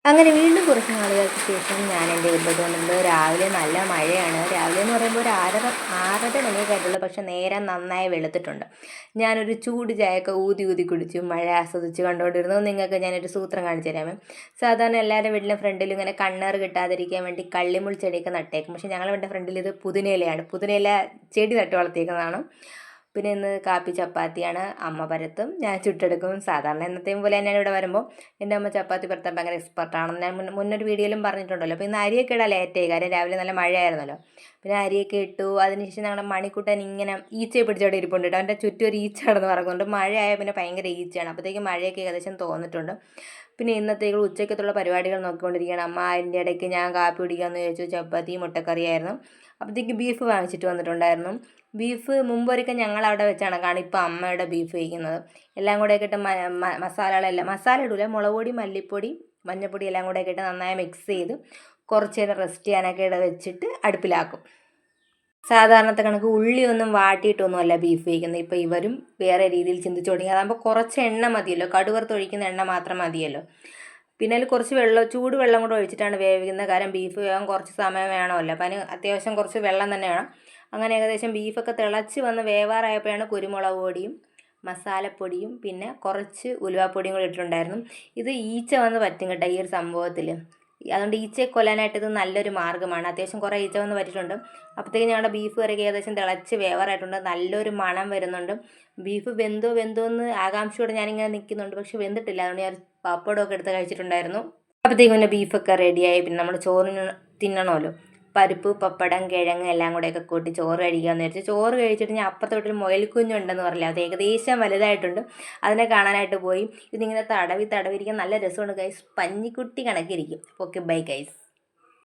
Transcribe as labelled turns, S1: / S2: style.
S1: അങ്ങനെ വീണ്ടും കുറച്ച് നാളുകൾക്ക് ശേഷം ഞാൻ എൻ്റെ വീട്ടിലോട്ട് വന്നിട്ടുണ്ട്. രാവിലെ നല്ല മഴയാണ്. രാവിലെ എന്ന് പറയുമ്പോൾ ഒരു 6:30 മണിയൊക്കെ ആയിട്ടുള്ളൂ. പക്ഷെ നേരം നന്നായി വെളുത്തിട്ടുണ്ട്. ഞാനൊരു ചൂട് ചായയൊക്കെ ഊതി ഊതി കുടിച്ചു മഴ ആസ്വദിച്ച് കണ്ടുകൊണ്ടിരുന്നു. നിങ്ങൾക്ക് ഞാനൊരു സൂത്രം കാണിച്ചു തരാമേ. സാധാരണ എല്ലാവരുടെ വീട്ടിലെ ഫ്രണ്ടിലും ഇങ്ങനെ കണ്ണേറ് കിട്ടാതിരിക്കാൻ വേണ്ടി കള്ളിമുൾ ചെടിയൊക്കെ നട്ടേക്കും. പക്ഷെ ഞങ്ങളുടെ വീടിൻ്റെ ഫ്രണ്ടിൽ ഇത് പുതിനയിലയാണ്. പുതിനയില ചെടി നട്ട് വളർത്തിയേക്കുന്നതാണ്. പിന്നെ ഇന്ന് കാപ്പി ചപ്പാത്തിയാണ്. അമ്മ പരത്തും, ഞാൻ ചുട്ടെടുക്കും. സാധാരണ എന്നത്തെയും പോലെ ഞാൻ ഇവിടെ വരുമ്പോൾ എൻ്റെ അമ്മ ചപ്പാത്തി പരത്താൻ ഭയങ്കര എക്സ്പെർട്ടാണെന്ന് ഞാൻ മുന്നൊരു വീഡിയോയിലും പറഞ്ഞിട്ടുണ്ടല്ലോ. അപ്പോൾ ഇന്ന് അരിയൊക്കെ ഇടാൻ ലേറ്റായി, കാര്യം രാവിലെ നല്ല മഴയായിരുന്നല്ലോ. പിന്നെ അരിയൊക്കെ ഇട്ടു. അതിനുശേഷം ഞങ്ങളുടെ മണിക്കുട്ടൻ ഇങ്ങനെ ഈച്ചയെ പിടിച്ചവിടെ ഇരിപ്പുണ്ട് കേട്ടോ. അവൻ്റെ ചുറ്റും ഒരു ഈച്ച കിടന്ന് പറക്കുന്നുണ്ട്. മഴയായ പിന്നെ ഭയങ്കര ഈച്ചയാണ്. അപ്പോഴത്തേക്കും മഴയൊക്കെ ഏകദേശം തോന്നിട്ടുണ്ട്. പിന്നെ ഇന്നത്തേക്ക് ഉച്ചയ്ക്കത്തുള്ള പരിപാടികൾ നോക്കിക്കൊണ്ടിരിക്കുകയാണ് അമ്മ. അതിൻ്റെ ഇടയ്ക്ക് ഞാൻ കാപ്പി കുടിക്കാമെന്ന് ചോദിച്ചു. ചപ്പാത്തി മുട്ടക്കറിയായിരുന്നു. അപ്പോഴത്തേക്ക് ബീഫ് വാങ്ങിച്ചിട്ട് വന്നിട്ടുണ്ടായിരുന്നു. ബീഫ് മുമ്പൊരിക്കൽ ഞങ്ങൾ അവിടെ വെച്ചാണ് കാരണം ഇപ്പോൾ അമ്മയുടെ ബീഫ് കഴിക്കുന്നത്. എല്ലാം കൂടെ ഒക്കെ ഇട്ട് മസാലകളെല്ലാം മസാല ഇടൂല, മുളക് പൊടി, മല്ലിപ്പൊടി, മഞ്ഞൾപ്പൊടി എല്ലാം കൂടെ ഒക്കെ ഇട്ട് നന്നായി മിക്സ് ചെയ്ത് കുറച്ച് നേരം റെസ്റ്റ് ചെയ്യാനൊക്കെ വെച്ചിട്ട് അടുപ്പിലാക്കും. സാധാരണത്തെ കണക്ക് ഉള്ളിയൊന്നും വാട്ടിയിട്ടൊന്നുമല്ല ബീഫ് കഴിക്കുന്നത്. ഇപ്പോൾ ഇവരും വേറെ രീതിയിൽ ചിന്തിച്ചു തുടങ്ങി. അതാകുമ്പോൾ കുറച്ച് എണ്ണ മതിയല്ലോ, കടുവറുത്ത് ഒഴിക്കുന്ന എണ്ണ മാത്രം മതിയല്ലോ. പിന്നെ അതിൽ കുറച്ച് ചൂട് വെള്ളം കൂടെ ഒഴിച്ചിട്ടാണ് വേവിക്കുന്നത്. കാരണം ബീഫ് വേവാൻ കുറച്ച് സമയം വേണമല്ലോ. അപ്പം അതിന് അത്യാവശ്യം കുറച്ച് വെള്ളം തന്നെ വേണം. അങ്ങനെ ഏകദേശം ബീഫൊക്കെ തിളച്ച് വന്ന് വേവാറായപ്പോഴാണ് കുരുമുളക് പൊടിയും മസാലപ്പൊടിയും പിന്നെ കുറച്ച് ഉലുവാപ്പൊടിയും കൂടി ഇട്ടിട്ടുണ്ടായിരുന്നു. ഇത് ഈച്ച വന്ന് പറ്റും കേട്ടോ ഈ ഒരു സംഭവത്തിൽ. അതുകൊണ്ട് ഈച്ചയെ കൊല്ലാനായിട്ട് ഇത് നല്ലൊരു മാർഗ്ഗമാണ്. അത്യാവശ്യം കുറേ ഈച്ച വന്ന് പറ്റിയിട്ടുണ്ട്. അപ്പോഴത്തേക്കും ഞങ്ങളുടെ ബീഫ് കറിയൊക്കെ ഏകദേശം തിളച്ച് വേവാറായിട്ടുണ്ട്. നല്ലൊരു മണം വരുന്നുണ്ട്. ബീഫ് വെന്തോ എന്ന് ആകാംക്ഷയോടെ ഞാനിങ്ങനെ നിൽക്കുന്നുണ്ട്. പക്ഷെ വെന്തിട്ടില്ല. അതുകൊണ്ട് ഞാൻ പപ്പടമൊക്കെ എടുത്ത് കഴിച്ചിട്ടുണ്ടായിരുന്നു. അപ്പോഴത്തേക്കും പിന്നെ ബീഫൊക്കെ റെഡിയായി. പിന്നെ നമ്മൾ ചോറിന് തിന്നണമല്ലോ. പരിപ്പ്, പപ്പടം, കിഴങ്ങ് എല്ലാം കൂടെയൊക്കെ കൂട്ടി ചോറ് കഴിക്കാമെന്ന് വിചാരിച്ചു. ചോറ് കഴിച്ചിട്ട് ഞാൻ അപ്പുറത്തോട്ടൊരു മുയൽക്കുഞ്ഞുണ്ടെന്ന് പറഞ്ഞില്ല, അത് ഏകദേശം വലുതായിട്ടുണ്ട്. അതിനെ കാണാനായിട്ട് പോയി. ഇതിങ്ങനെ തടവിരിക്കാൻ നല്ല രസമുണ്ട് ഗൈസ്. പഞ്ഞിക്കുട്ടി കണക്കിരിക്കും. Okay, bye guys.